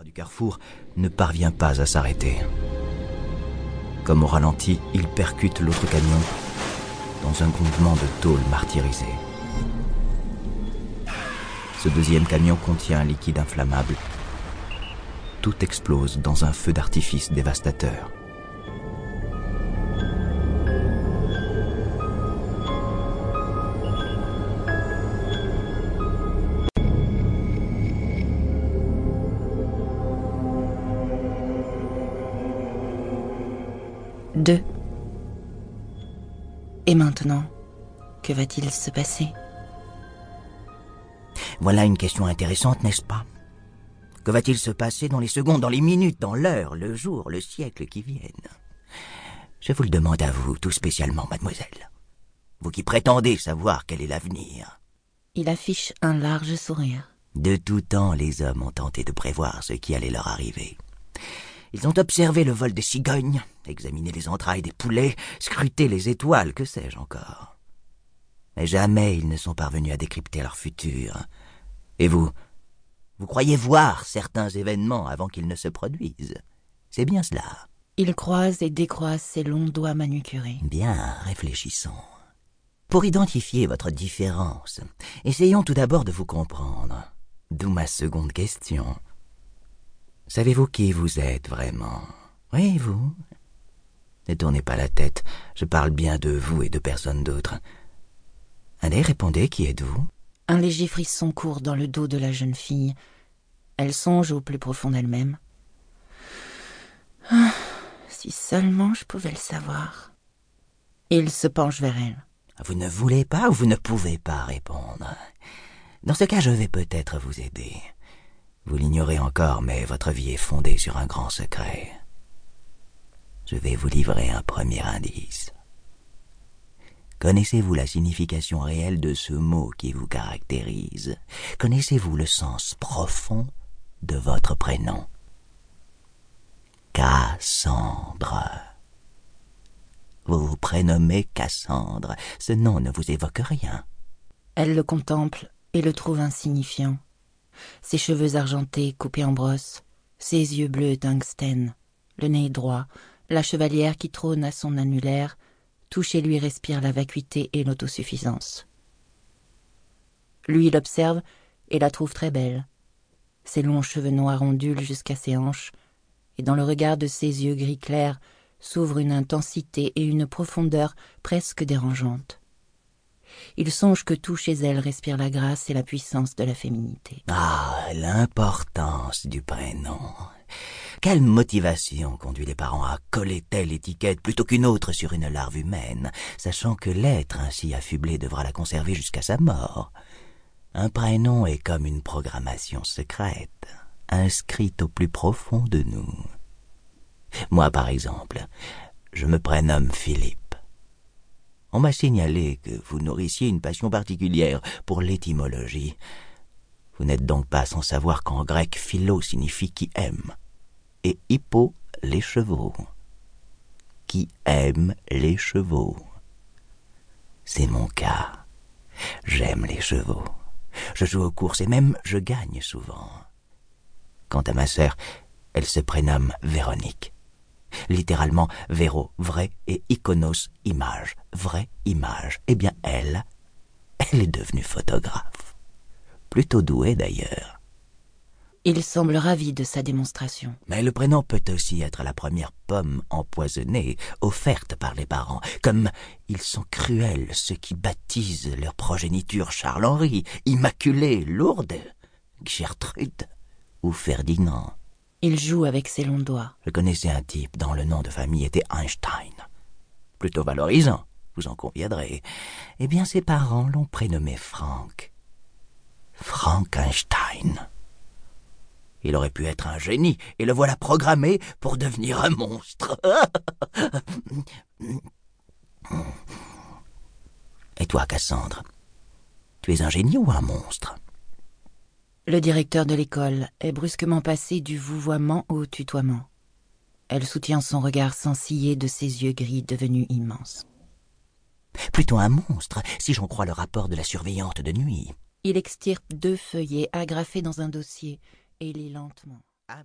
du carrefour ne parvient pas à s'arrêter. Comme au ralenti, il percute l'autre camion dans un grondement de tôle martyrisée. Ce deuxième camion contient un liquide inflammable. Tout explose dans un feu d'artifice dévastateur. Deux. Et maintenant, que va-t-il se passer? Voilà une question intéressante, n'est-ce pas? Que va-t-il se passer dans les secondes, dans les minutes, dans l'heure, le jour, le siècle qui viennent? Je vous le demande à vous, tout spécialement, mademoiselle. Vous qui prétendez savoir quel est l'avenir. Il affiche un large sourire. De tout temps, les hommes ont tenté de prévoir ce qui allait leur arriver. Ils ont observé le vol des cigognes, examiné les entrailles des poulets, scruté les étoiles, que sais-je encore. Mais jamais ils ne sont parvenus à décrypter leur futur. Et vous croyez voir certains événements avant qu'ils ne se produisent. C'est bien cela. Il croise et décroise ses longs doigts manucurés. Bien, réfléchissons. Pour identifier votre différence, essayons tout d'abord de vous comprendre. D'où ma seconde question. Savez-vous qui vous êtes vraiment? Oui, vous? Ne tournez pas la tête, je parle bien de vous et de personne d'autre. Allez, répondez, qui êtes-vous? Un léger frisson court dans le dos de la jeune fille. Elle songe au plus profond d'elle-même. Ah, si seulement je pouvais le savoir. Il se penche vers elle. Vous ne voulez pas ou vous ne pouvez pas répondre? Dans ce cas, je vais peut-être vous aider. Vous l'ignorez encore, mais votre vie est fondée sur un grand secret. Je vais vous livrer un premier indice. Connaissez-vous la signification réelle de ce mot qui vous caractérise? Connaissez-vous le sens profond de votre prénom? Cassandre. Vous vous prénommez Cassandre. Ce nom ne vous évoque rien. Elle le contemple et le trouve insignifiant. Ses cheveux argentés coupés en brosse, ses yeux bleus tungstène, le nez droit, la chevalière qui trône à son annulaire, tout chez lui respire la vacuité et l'autosuffisance. Lui l'observe et la trouve très belle. Ses longs cheveux noirs ondulent jusqu'à ses hanches, et dans le regard de ses yeux gris clairs s'ouvre une intensité et une profondeur presque dérangeantes. Il songe que tout chez elle respire la grâce et la puissance de la féminité. Ah, l'importance du prénom. Quelle motivation conduit les parents à coller telle étiquette plutôt qu'une autre sur une larve humaine, sachant que l'être ainsi affublé devra la conserver jusqu'à sa mort? Un prénom est comme une programmation secrète, inscrite au plus profond de nous. Moi, par exemple, je me prénomme Philippe. On m'a signalé que vous nourrissiez une passion particulière pour l'étymologie. Vous n'êtes donc pas sans savoir qu'en grec, philo signifie qui aime, et hippo, les chevaux. Qui aime les chevaux. C'est mon cas. J'aime les chevaux. Je joue aux courses et même je gagne souvent. Quant à ma sœur, elle se prénomme Véronique. Littéralement, Véro, vrai, et Iconos, image, vraie image. Eh bien, elle est devenue photographe. Plutôt douée d'ailleurs. Il semble ravi de sa démonstration. Mais le prénom peut aussi être la première pomme empoisonnée, offerte par les parents. Comme ils sont cruels, ceux qui baptisent leur progéniture Charles-Henri, Immaculée, Lourdes, Gertrude ou Ferdinand. Il joue avec ses longs doigts. Je connaissais un type dont le nom de famille était Einstein. Plutôt valorisant, vous en conviendrez. Eh bien, ses parents l'ont prénommé Frank. Frank Einstein. Il aurait pu être un génie, et le voilà programmé pour devenir un monstre. Et toi, Cassandre, tu es un génie ou un monstre? Le directeur de l'école est brusquement passé du vouvoiement au tutoiement. Elle soutient son regard sans ciller de ses yeux gris devenus immenses. Plutôt un monstre, si j'en crois le rapport de la surveillante de nuit. Il extirpe 2 feuillets agrafés dans un dossier et lit lentement. à